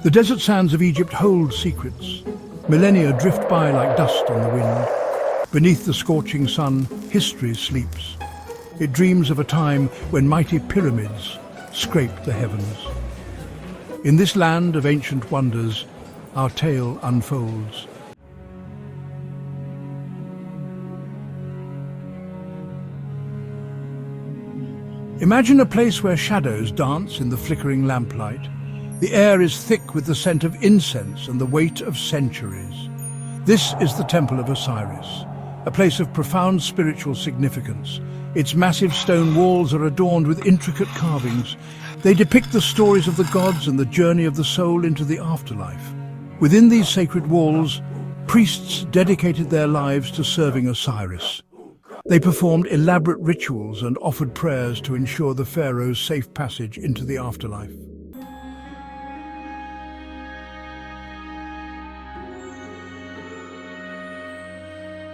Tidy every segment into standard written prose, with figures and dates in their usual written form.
The desert sands of Egypt hold secrets. Millennia drift by like dust on the wind. Beneath the scorching sun, history sleeps. It dreams of a time when mighty pyramids scraped the heavens. In this land of ancient wonders, our tale unfolds. Imagine a place where shadows dance in the flickering lamplight. The air is thick with the scent of incense and the weight of centuries. This is the Temple of Osiris, a place of profound spiritual significance. Its massive stone walls are adorned with intricate carvings. They depict the stories of the gods and the journey of the soul into the afterlife. Within these sacred walls, priests dedicated their lives to serving Osiris. They performed elaborate rituals and offered prayers to ensure the pharaoh's safe passage into the afterlife.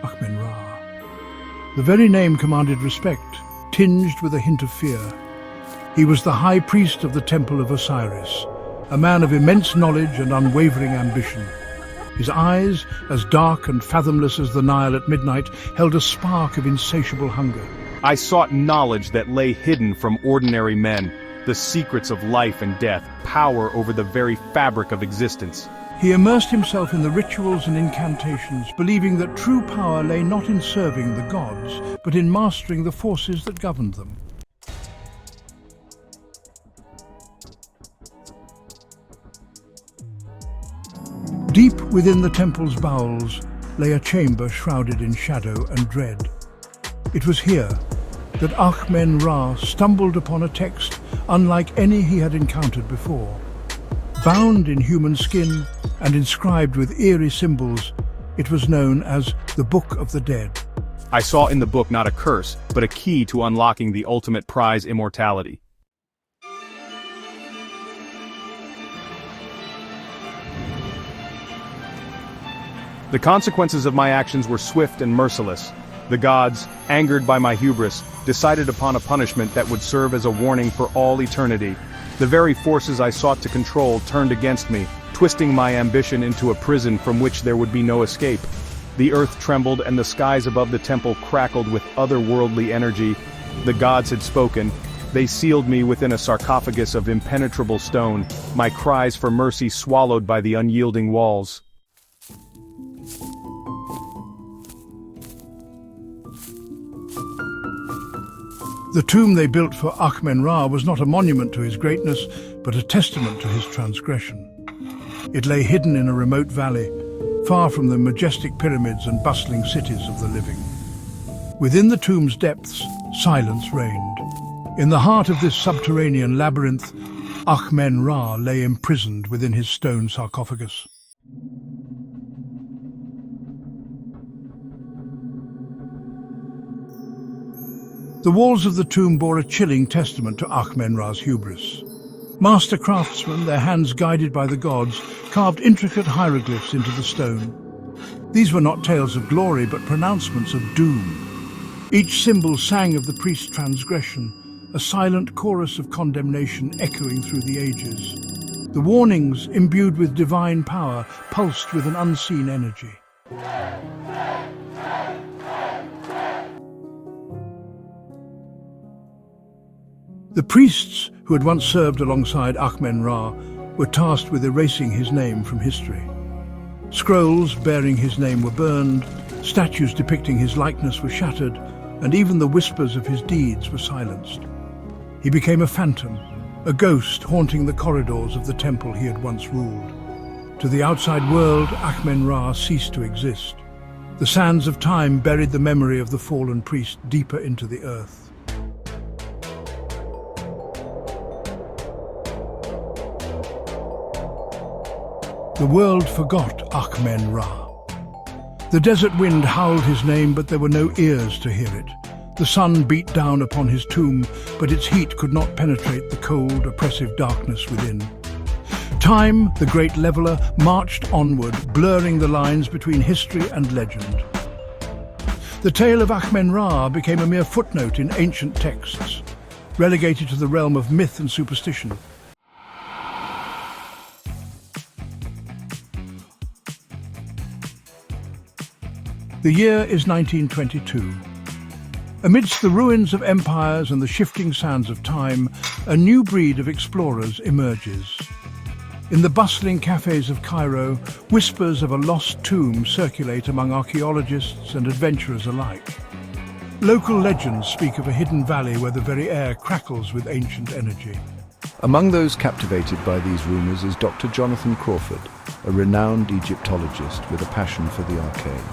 Akh Men Ra. The very name commanded respect, tinged with a hint of fear. He was the high priest of the Temple of Osiris, a man of immense knowledge and unwavering ambition. His eyes, as dark and fathomless as the Nile at midnight, held a spark of insatiable hunger. I sought knowledge that lay hidden from ordinary men, the secrets of life and death, power over the very fabric of existence. He immersed himself in the rituals and incantations, believing that true power lay not in serving the gods, but in mastering the forces that governed them. Deep within the temple's bowels lay a chamber shrouded in shadow and dread. It was here that Akh Men Ra stumbled upon a text unlike any he had encountered before. Bound in human skin and inscribed with eerie symbols, it was known as the Book of the Dead. I saw in the book not a curse, but a key to unlocking the ultimate prize, immortality. The consequences of my actions were swift and merciless. The gods, angered by my hubris, decided upon a punishment that would serve as a warning for all eternity. The very forces I sought to control turned against me, twisting my ambition into a prison from which there would be no escape. The earth trembled and the skies above the temple crackled with otherworldly energy. The gods had spoken. They sealed me within a sarcophagus of impenetrable stone, my cries for mercy swallowed by the unyielding walls. The tomb they built for Akh Men Ra was not a monument to his greatness, but a testament to his transgression. It lay hidden in a remote valley, far from the majestic pyramids and bustling cities of the living. Within the tomb's depths, silence reigned. In the heart of this subterranean labyrinth, Akh Men Ra lay imprisoned within his stone sarcophagus. The walls of the tomb bore a chilling testament to Akh Men Ra's hubris. Master craftsmen, their hands guided by the gods, carved intricate hieroglyphs into the stone. These were not tales of glory, but pronouncements of doom. Each symbol sang of the priest's transgression, a silent chorus of condemnation echoing through the ages. The warnings, imbued with divine power, pulsed with an unseen energy. The priests, who had once served alongside Akh Men Ra, were tasked with erasing his name from history. Scrolls bearing his name were burned, statues depicting his likeness were shattered, and even the whispers of his deeds were silenced. He became a phantom, a ghost haunting the corridors of the temple he had once ruled. To the outside world, Akh Men Ra ceased to exist. The sands of time buried the memory of the fallen priest deeper into the earth. The world forgot Akh Men Ra. The desert wind howled his name, but there were no ears to hear it. The sun beat down upon his tomb, but its heat could not penetrate the cold, oppressive darkness within. Time, the great leveler, marched onward, blurring the lines between history and legend. The tale of Akh Men Ra became a mere footnote in ancient texts, relegated to the realm of myth and superstition. The year is 1922. Amidst the ruins of empires and the shifting sands of time, a new breed of explorers emerges. In the bustling cafes of Cairo, whispers of a lost tomb circulate among archaeologists and adventurers alike. Local legends speak of a hidden valley where the very air crackles with ancient energy. Among those captivated by these rumours is Dr. Jonathan Crawford, a renowned Egyptologist with a passion for the arcane.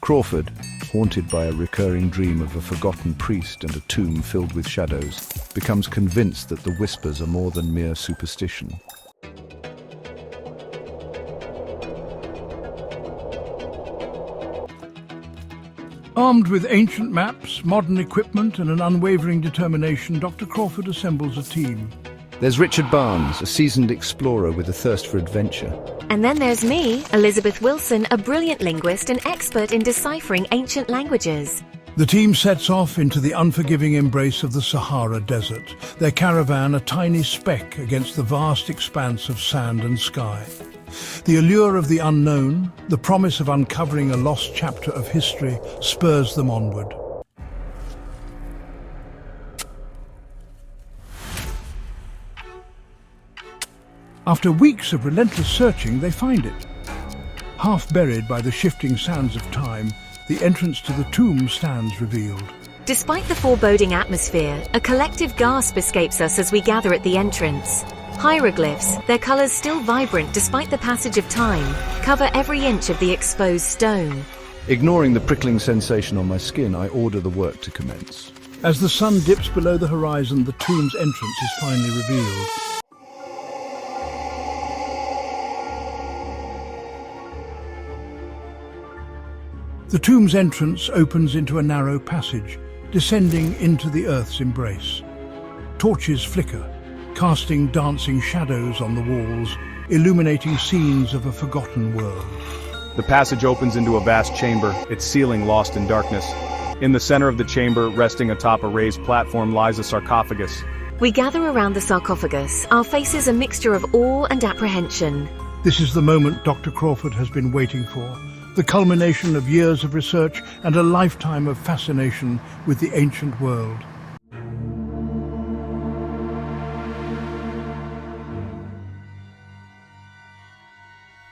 Crawford, haunted by a recurring dream of a forgotten priest and a tomb filled with shadows, becomes convinced that the whispers are more than mere superstition. Armed with ancient maps, modern equipment and an unwavering determination, Dr. Crawford assembles a team. There's Richard Barnes, a seasoned explorer with a thirst for adventure. And then there's me, Elizabeth Wilson, a brilliant linguist and expert in deciphering ancient languages. The team sets off into the unforgiving embrace of the Sahara Desert, their caravan a tiny speck against the vast expanse of sand and sky. The allure of the unknown, the promise of uncovering a lost chapter of history, spurs them onward. After weeks of relentless searching, they find it. Half buried by the shifting sands of time, the entrance to the tomb stands revealed. Despite the foreboding atmosphere, a collective gasp escapes us as we gather at the entrance. Hieroglyphs, their colours still vibrant despite the passage of time, cover every inch of the exposed stone. Ignoring the prickling sensation on my skin, I order the work to commence. As the sun dips below the horizon, the tomb's entrance is finally revealed. The tomb's entrance opens into a narrow passage, descending into the earth's embrace. Torches flicker, casting dancing shadows on the walls, illuminating scenes of a forgotten world. The passage opens into a vast chamber, its ceiling lost in darkness. In the center of the chamber, resting atop a raised platform, lies a sarcophagus. We gather around the sarcophagus, our faces a mixture of awe and apprehension. This is the moment Dr. Crawford has been waiting for, the culmination of years of research and a lifetime of fascination with the ancient world.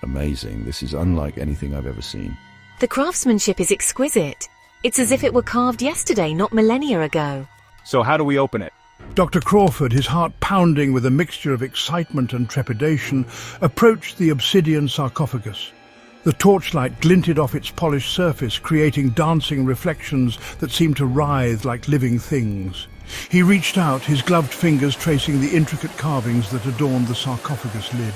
Amazing. This is unlike anything I've ever seen. The craftsmanship is exquisite. It's as if it were carved yesterday, not millennia ago. So how do we open it? Dr. Crawford, his heart pounding with a mixture of excitement and trepidation, approached the obsidian sarcophagus. The torchlight glinted off its polished surface, creating dancing reflections that seemed to writhe like living things. He reached out, his gloved fingers tracing the intricate carvings that adorned the sarcophagus lid.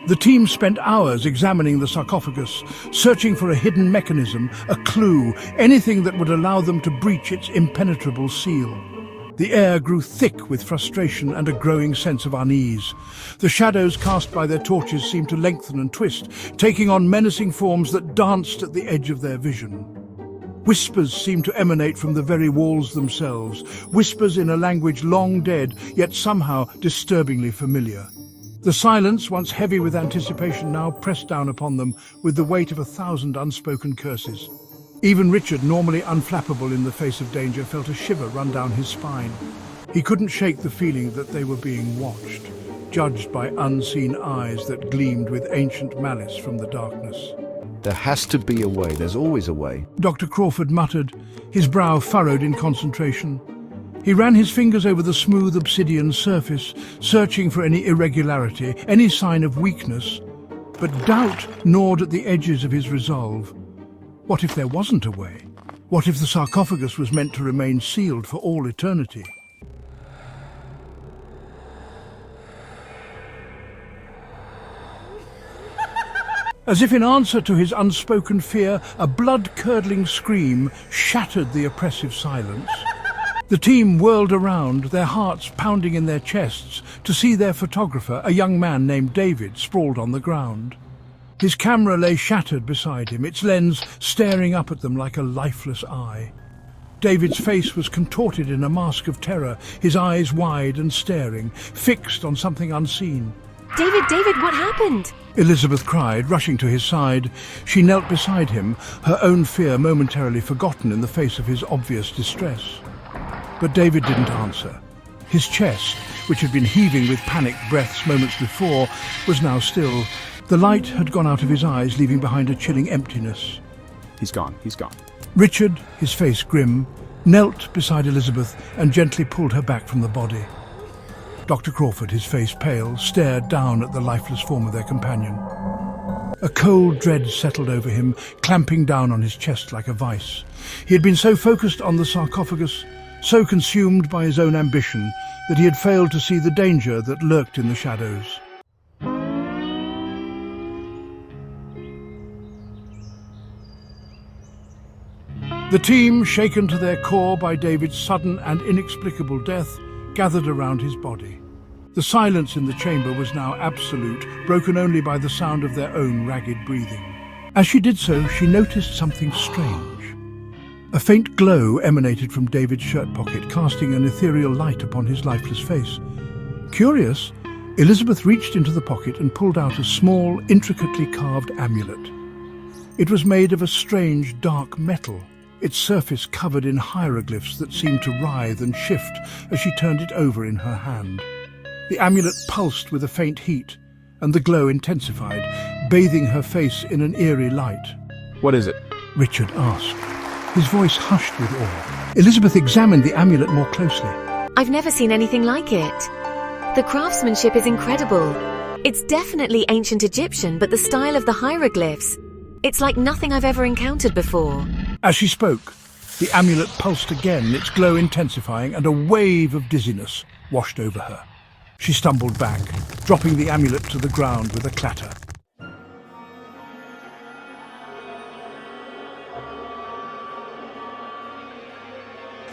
The team spent hours examining the sarcophagus, searching for a hidden mechanism, a clue, anything that would allow them to breach its impenetrable seal. The air grew thick with frustration and a growing sense of unease. The shadows cast by their torches seemed to lengthen and twist, taking on menacing forms that danced at the edge of their vision. Whispers seemed to emanate from the very walls themselves, whispers in a language long dead, yet somehow disturbingly familiar. The silence, once heavy with anticipation, now pressed down upon them with the weight of 1,000 unspoken curses. Even Richard, normally unflappable in the face of danger, felt a shiver run down his spine. He couldn't shake the feeling that they were being watched, judged by unseen eyes that gleamed with ancient malice from the darkness. There has to be a way. There's always a way. Dr. Crawford muttered, his brow furrowed in concentration. He ran his fingers over the smooth obsidian surface, searching for any irregularity, any sign of weakness. But doubt gnawed at the edges of his resolve. What if there wasn't a way? What if the sarcophagus was meant to remain sealed for all eternity? As if in answer to his unspoken fear, a blood-curdling scream shattered the oppressive silence. The team whirled around, their hearts pounding in their chests, to see their photographer, a young man named David, sprawled on the ground. His camera lay shattered beside him, its lens staring up at them like a lifeless eye. David's face was contorted in a mask of terror, his eyes wide and staring, fixed on something unseen. David, what happened? Elizabeth cried, rushing to his side. She knelt beside him, her own fear momentarily forgotten in the face of his obvious distress. But David didn't answer. His chest, which had been heaving with panicked breaths moments before, was now still. The light had gone out of his eyes, leaving behind a chilling emptiness. He's gone. Richard, his face grim, knelt beside Elizabeth and gently pulled her back from the body. Dr. Crawford, his face pale, stared down at the lifeless form of their companion. A cold dread settled over him, clamping down on his chest like a vice. He had been so focused on the sarcophagus, so consumed by his own ambition, that he had failed to see the danger that lurked in the shadows. The team, shaken to their core by David's sudden and inexplicable death, gathered around his body. The silence in the chamber was now absolute, broken only by the sound of their own ragged breathing. As she did so, she noticed something strange. A faint glow emanated from David's shirt pocket, casting an ethereal light upon his lifeless face. Curious, Elizabeth reached into the pocket and pulled out a small, intricately carved amulet. It was made of a strange, dark metal, its surface covered in hieroglyphs that seemed to writhe and shift as she turned it over in her hand. The amulet pulsed with a faint heat, and the glow intensified, bathing her face in an eerie light. What is it? Richard asked, his voice hushed with awe. Elizabeth examined the amulet more closely. I've never seen anything like it. The craftsmanship is incredible. It's definitely ancient Egyptian, but the style of the hieroglyphs, it's like nothing I've ever encountered before. As she spoke, the amulet pulsed again, its glow intensifying, and a wave of dizziness washed over her. She stumbled back, dropping the amulet to the ground with a clatter.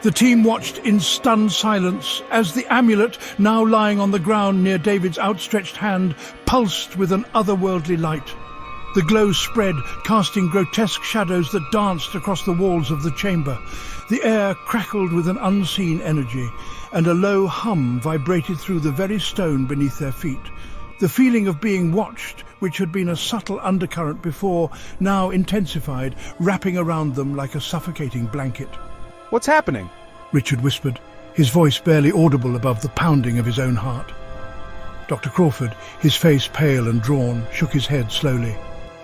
The team watched in stunned silence as the amulet, now lying on the ground near David's outstretched hand, pulsed with an otherworldly light. The glow spread, casting grotesque shadows that danced across the walls of the chamber. The air crackled with an unseen energy, and a low hum vibrated through the very stone beneath their feet. The feeling of being watched, which had been a subtle undercurrent before, now intensified, wrapping around them like a suffocating blanket. What's happening? Richard whispered, his voice barely audible above the pounding of his own heart. Dr. Crawford, his face pale and drawn, shook his head slowly.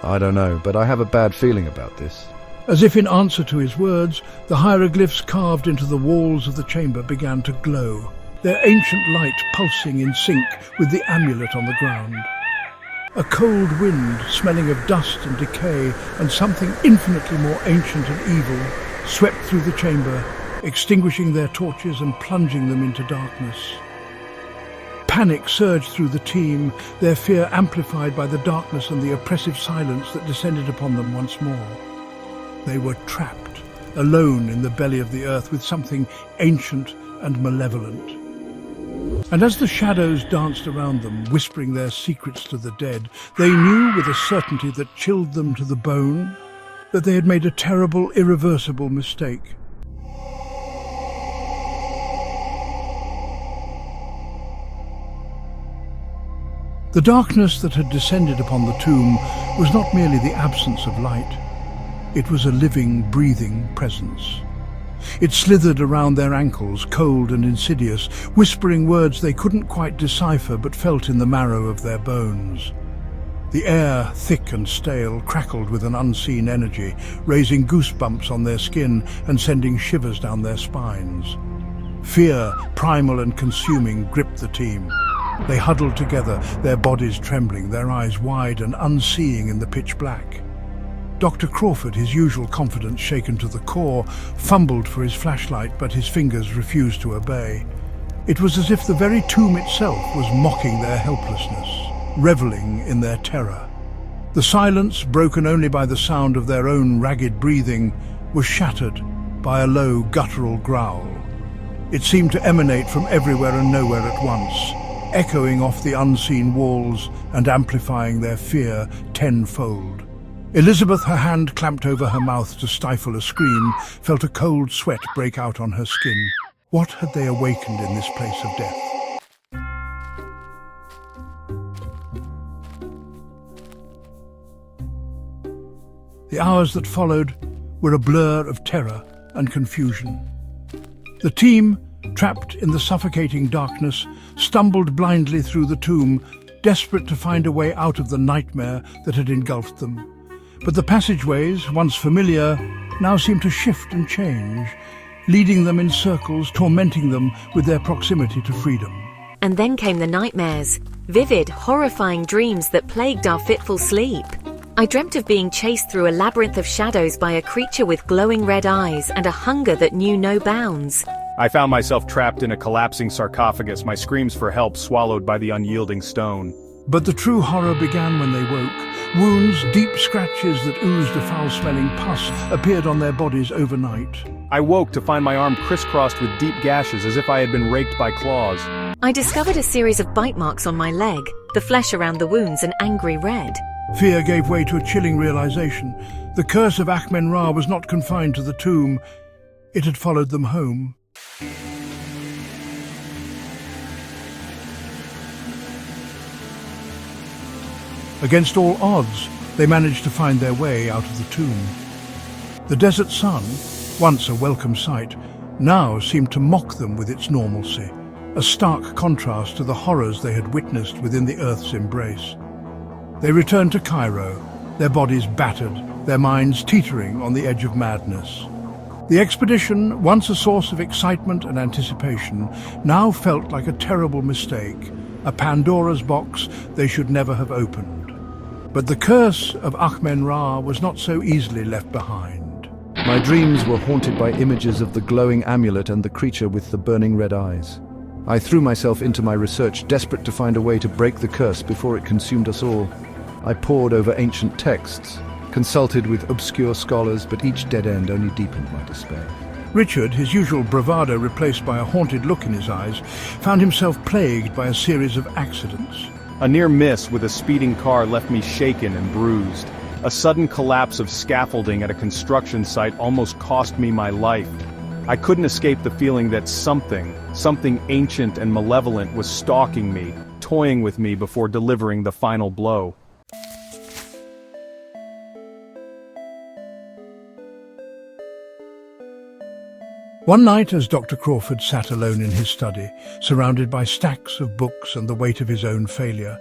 I don't know, but I have a bad feeling about this. As if in answer to his words, the hieroglyphs carved into the walls of the chamber began to glow, their ancient light pulsing in sync with the amulet on the ground. A cold wind, smelling of dust and decay and something infinitely more ancient and evil, swept through the chamber, extinguishing their torches and plunging them into darkness. Panic surged through the team, their fear amplified by the darkness and the oppressive silence that descended upon them once more. They were trapped, alone in the belly of the earth with something ancient and malevolent. And as the shadows danced around them, whispering their secrets to the dead, they knew with a certainty that chilled them to the bone that they had made a terrible, irreversible mistake. The darkness that had descended upon the tomb was not merely the absence of light. It was a living, breathing presence. It slithered around their ankles, cold and insidious, whispering words they couldn't quite decipher but felt in the marrow of their bones. The air, thick and stale, crackled with an unseen energy, raising goosebumps on their skin and sending shivers down their spines. Fear, primal and consuming, gripped the team. They huddled together, their bodies trembling, their eyes wide and unseeing in the pitch black. Dr. Crawford, his usual confidence shaken to the core, fumbled for his flashlight, but his fingers refused to obey. It was as if the very tomb itself was mocking their helplessness, reveling in their terror. The silence, broken only by the sound of their own ragged breathing, was shattered by a low, guttural growl. It seemed to emanate from everywhere and nowhere at once, echoing off the unseen walls and amplifying their fear tenfold. Elizabeth, her hand clamped over her mouth to stifle a scream, felt a cold sweat break out on her skin. What had they awakened in this place of death? The hours that followed were a blur of terror and confusion. The team, trapped in the suffocating darkness, stumbled blindly through the tomb, desperate to find a way out of the nightmare that had engulfed them. But the passageways, once familiar, now seemed to shift and change, leading them in circles, tormenting them with their proximity to freedom. And then came the nightmares, vivid, horrifying dreams that plagued our fitful sleep. I dreamt of being chased through a labyrinth of shadows by a creature with glowing red eyes and a hunger that knew no bounds. I found myself trapped in a collapsing sarcophagus, my screams for help swallowed by the unyielding stone. But the true horror began when they woke. Wounds, deep scratches that oozed a foul-smelling pus appeared on their bodies overnight. I woke to find my arm crisscrossed with deep gashes as if I had been raked by claws. I discovered a series of bite marks on my leg, the flesh around the wounds an angry red. Fear gave way to a chilling realization. The curse of Akh Men Ra was not confined to the tomb. It had followed them home. Against all odds, they managed to find their way out of the tomb. The desert sun, once a welcome sight, now seemed to mock them with its normalcy, a stark contrast to the horrors they had witnessed within the earth's embrace. They returned to Cairo, their bodies battered, their minds teetering on the edge of madness. The expedition, once a source of excitement and anticipation, now felt like a terrible mistake, a Pandora's box they should never have opened. But the curse of Akh Men Ra was not so easily left behind. My dreams were haunted by images of the glowing amulet and the creature with the burning red eyes. I threw myself into my research, desperate to find a way to break the curse before it consumed us all. I pored over ancient texts, consulted with obscure scholars, but each dead end only deepened my despair. Richard, his usual bravado replaced by a haunted look in his eyes, found himself plagued by a series of accidents. A near miss with a speeding car left me shaken and bruised. A sudden collapse of scaffolding at a construction site almost cost me my life. I couldn't escape the feeling that something ancient and malevolent was stalking me, toying with me before delivering the final blow. One night, as Dr. Crawford sat alone in his study, surrounded by stacks of books and the weight of his own failure,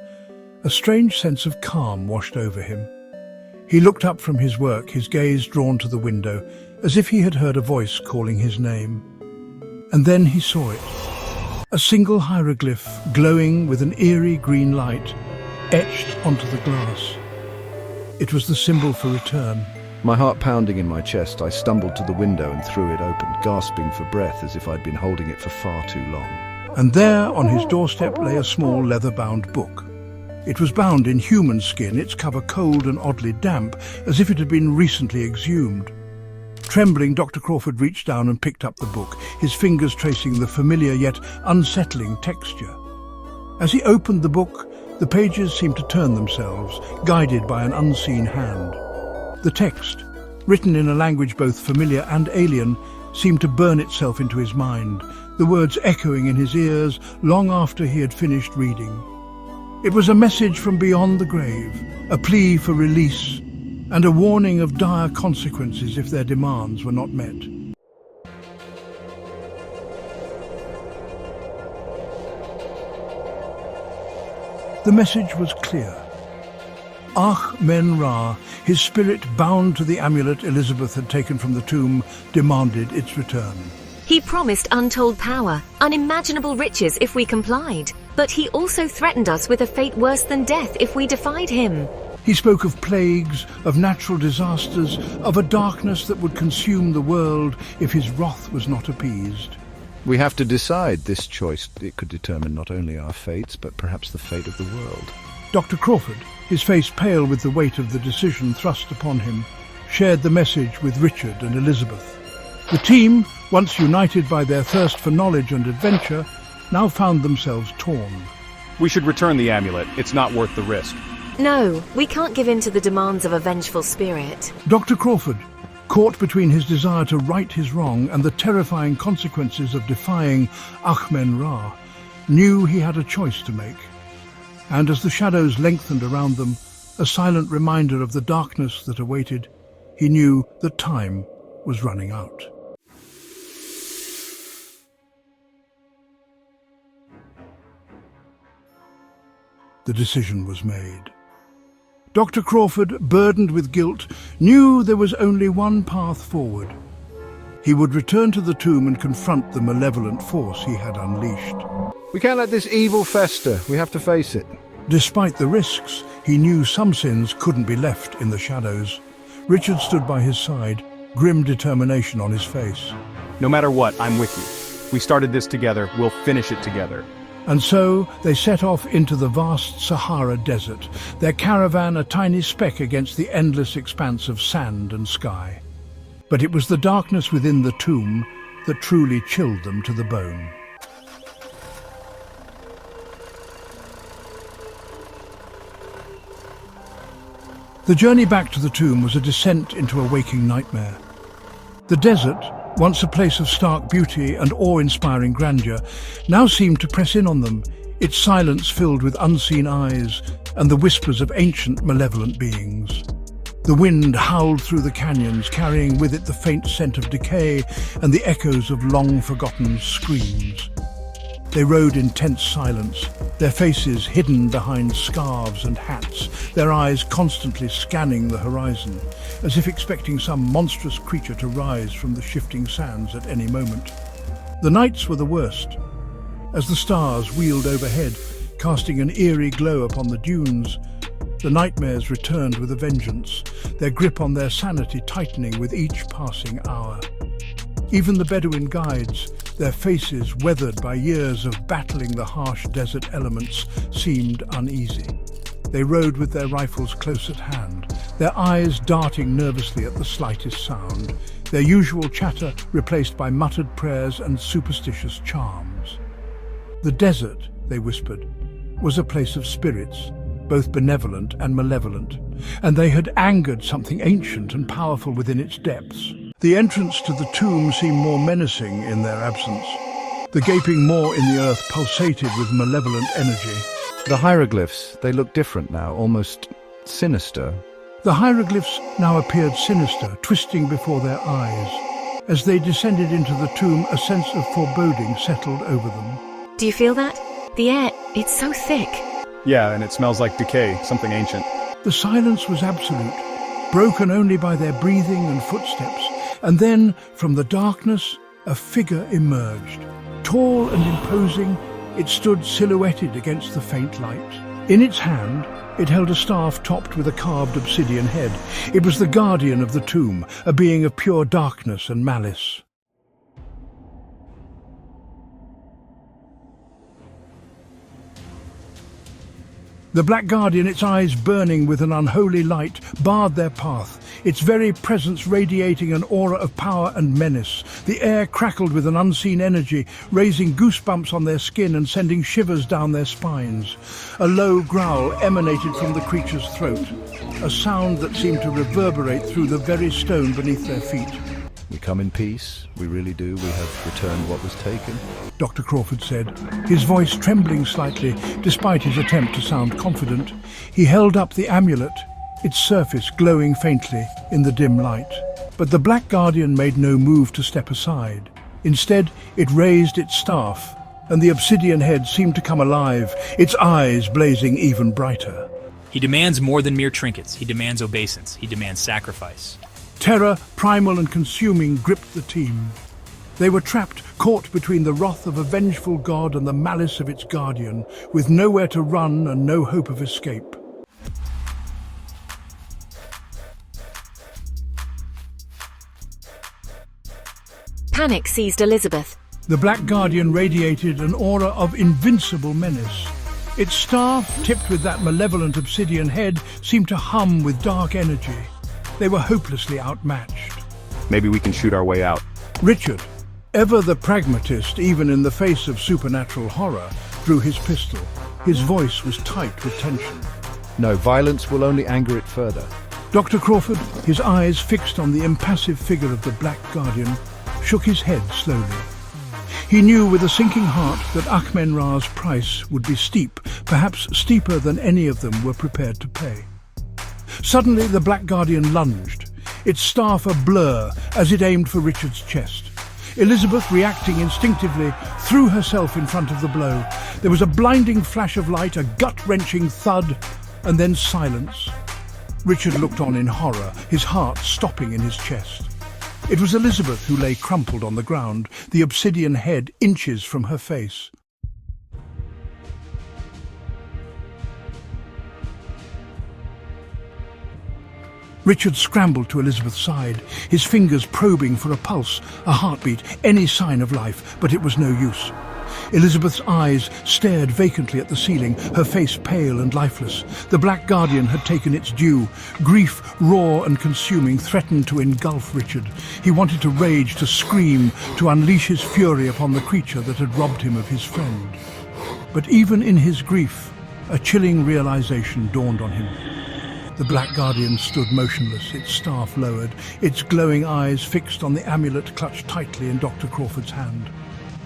a strange sense of calm washed over him. He looked up from his work, his gaze drawn to the window, as if he had heard a voice calling his name. And then he saw it. A single hieroglyph, glowing with an eerie green light, etched onto the glass. It was the symbol for return. My heart pounding in my chest, I stumbled to the window and threw it open, gasping for breath as if I'd been holding it for far too long. And there, on his doorstep, lay a small leather-bound book. It was bound in human skin, its cover cold and oddly damp, as if it had been recently exhumed. Trembling, Dr. Crawford reached down and picked up the book, his fingers tracing the familiar yet unsettling texture. As he opened the book, the pages seemed to turn themselves, guided by an unseen hand. The text, written in a language both familiar and alien, seemed to burn itself into his mind, the words echoing in his ears long after he had finished reading. It was a message from beyond the grave, a plea for release, and a warning of dire consequences if their demands were not met. The message was clear. Akh Men Ra, his spirit bound to the amulet Elizabeth had taken from the tomb, demanded its return. He promised untold power, unimaginable riches if we complied. But he also threatened us with a fate worse than death if we defied him. He spoke of plagues, of natural disasters, of a darkness that would consume the world if his wrath was not appeased. We have to decide this choice. It could determine not only our fates, but perhaps the fate of the world. Dr. Crawford, his face pale with the weight of the decision thrust upon him, shared the message with Richard and Elizabeth. The team, once united by their thirst for knowledge and adventure, now found themselves torn. We should return the amulet. It's not worth the risk. No, we can't give in to the demands of a vengeful spirit. Dr. Crawford, caught between his desire to right his wrong and the terrifying consequences of defying Akh Men Ra, knew he had a choice to make. And as the shadows lengthened around them, a silent reminder of the darkness that awaited, he knew that time was running out. The decision was made. Dr. Crawford, burdened with guilt, knew there was only one path forward. He would return to the tomb and confront the malevolent force he had unleashed. We can't let this evil fester. We have to face it. Despite the risks, he knew some sins couldn't be left in the shadows. Richard stood by his side, grim determination on his face. No matter what, I'm with you. We started this together, we'll finish it together. And so they set off into the vast Sahara Desert, their caravan a tiny speck against the endless expanse of sand and sky. But it was the darkness within the tomb that truly chilled them to the bone. The journey back to the tomb was a descent into a waking nightmare. The desert, once a place of stark beauty and awe-inspiring grandeur, now seemed to press in on them, its silence filled with unseen eyes and the whispers of ancient malevolent beings. The wind howled through the canyons, carrying with it the faint scent of decay and the echoes of long-forgotten screams. They rode in tense silence, their faces hidden behind scarves and hats, their eyes constantly scanning the horizon, as if expecting some monstrous creature to rise from the shifting sands at any moment. The nights were the worst. As the stars wheeled overhead, casting an eerie glow upon the dunes, the nightmares returned with a vengeance, their grip on their sanity tightening with each passing hour. Even the Bedouin guides, their faces weathered by years of battling the harsh desert elements, seemed uneasy. They rode with their rifles close at hand, their eyes darting nervously at the slightest sound, their usual chatter replaced by muttered prayers and superstitious charms. The desert, they whispered, was a place of spirits, both benevolent and malevolent, and they had angered something ancient and powerful within its depths. The entrance to the tomb seemed more menacing in their absence. The gaping maw in the earth pulsated with malevolent energy. The hieroglyphs, they looked different now, almost sinister. The hieroglyphs now appeared sinister, twisting before their eyes. As they descended into the tomb, a sense of foreboding settled over them. Do you feel that? The air, it's so thick. Yeah, and it smells like decay, something ancient. The silence was absolute, broken only by their breathing and footsteps. And then, from the darkness, a figure emerged. Tall and imposing, it stood silhouetted against the faint light. In its hand, it held a staff topped with a carved obsidian head. It was the guardian of the tomb, a being of pure darkness and malice. The Black Guardian, its eyes burning with an unholy light, barred their path, its very presence radiating an aura of power and menace. The air crackled with an unseen energy, raising goosebumps on their skin and sending shivers down their spines. A low growl emanated from the creature's throat, a sound that seemed to reverberate through the very stone beneath their feet. We come in peace, we really do. We have returned what was taken. Dr. Crawford said, his voice trembling slightly despite his attempt to sound confident. He held up the amulet, its surface glowing faintly in the dim light. But the Black Guardian made no move to step aside. Instead, it raised its staff, and the obsidian head seemed to come alive, its eyes blazing even brighter. He demands more than mere trinkets. He demands obeisance. He demands sacrifice. Terror, primal and consuming, gripped the team. They were trapped, caught between the wrath of a vengeful god and the malice of its guardian, with nowhere to run and no hope of escape. Panic seized Elizabeth. The Black Guardian radiated an aura of invincible menace. Its staff, tipped with that malevolent obsidian head, seemed to hum with dark energy. They were hopelessly outmatched. Maybe we can shoot our way out. Richard, ever the pragmatist even in the face of supernatural horror, drew his pistol. His voice was tight with tension. No, violence will only anger it further. Dr. Crawford, his eyes fixed on the impassive figure of the Black Guardian, shook his head slowly. He knew with a sinking heart that Akh Men Ra's price would be steep, perhaps steeper than any of them were prepared to pay. Suddenly the Black Guardian lunged, its staff a blur as it aimed for Richard's chest. Elizabeth, reacting instinctively, threw herself in front of the blow. There was a blinding flash of light, a gut-wrenching thud, and then silence. Richard looked on in horror, his heart stopping in his chest. It was Elizabeth who lay crumpled on the ground, the obsidian head inches from her face. Richard scrambled to Elizabeth's side, his fingers probing for a pulse, a heartbeat, any sign of life, but it was no use. Elizabeth's eyes stared vacantly at the ceiling, her face pale and lifeless. The Black Guardian had taken its due. Grief, raw and consuming, threatened to engulf Richard. He wanted to rage, to scream, to unleash his fury upon the creature that had robbed him of his friend. But even in his grief, a chilling realization dawned on him. The Black Guardian stood motionless, its staff lowered, its glowing eyes fixed on the amulet clutched tightly in Dr. Crawford's hand.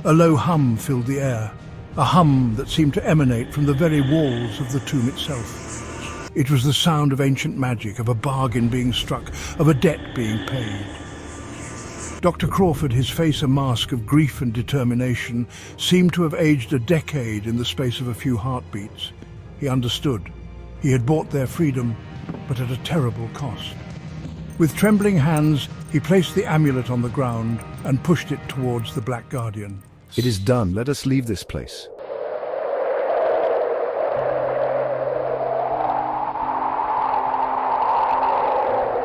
A low hum filled the air, a hum that seemed to emanate from the very walls of the tomb itself. It was the sound of ancient magic, of a bargain being struck, of a debt being paid. Dr. Crawford, his face a mask of grief and determination, seemed to have aged a decade in the space of a few heartbeats. He understood. He had bought their freedom, but at a terrible cost. With trembling hands, he placed the amulet on the ground and pushed it towards the Black Guardian. It is done. Let us leave this place.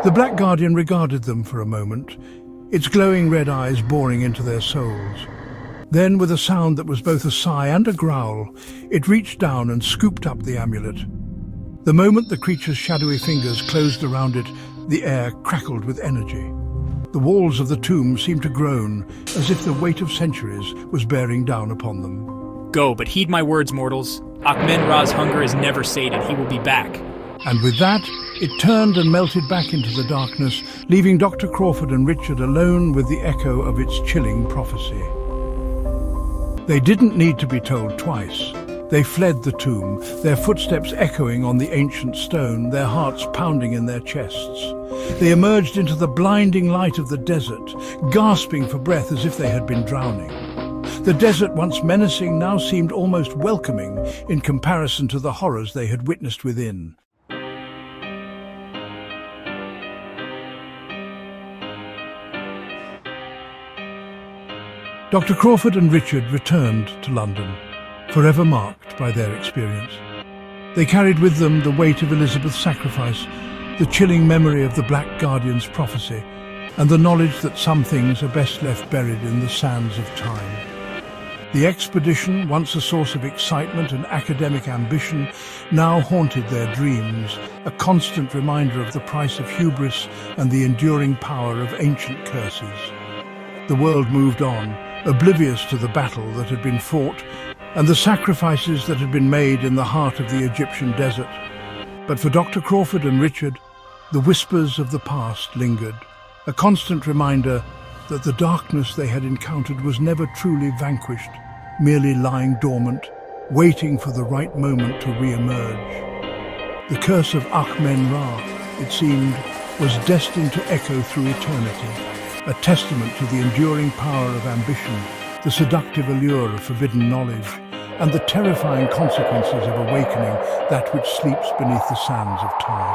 The Black Guardian regarded them for a moment, its glowing red eyes boring into their souls. Then, with a sound that was both a sigh and a growl, it reached down and scooped up the amulet. The moment the creature's shadowy fingers closed around it, the air crackled with energy. The walls of the tomb seemed to groan, as if the weight of centuries was bearing down upon them. Go, but heed my words, mortals. Akh Men Ra's hunger is never sated. He will be back. And with that, it turned and melted back into the darkness, leaving Dr. Crawford and Richard alone with the echo of its chilling prophecy. They didn't need to be told twice. They fled the tomb, their footsteps echoing on the ancient stone, their hearts pounding in their chests. They emerged into the blinding light of the desert, gasping for breath as if they had been drowning. The desert, once menacing, now seemed almost welcoming in comparison to the horrors they had witnessed within. Dr. Crawford and Richard returned to London, forever marked by their experience. They carried with them the weight of Elizabeth's sacrifice, the chilling memory of the Black Guardian's prophecy, and the knowledge that some things are best left buried in the sands of time. The expedition, once a source of excitement and academic ambition, now haunted their dreams, a constant reminder of the price of hubris and the enduring power of ancient curses. The world moved on, oblivious to the battle that had been fought and the sacrifices that had been made in the heart of the Egyptian desert. But for Dr. Crawford and Richard, the whispers of the past lingered, a constant reminder that the darkness they had encountered was never truly vanquished, merely lying dormant, waiting for the right moment to re-emerge. The curse of Akh Men Ra, it seemed, was destined to echo through eternity, a testament to the enduring power of ambition, the seductive allure of forbidden knowledge, and the terrifying consequences of awakening that which sleeps beneath the sands of time.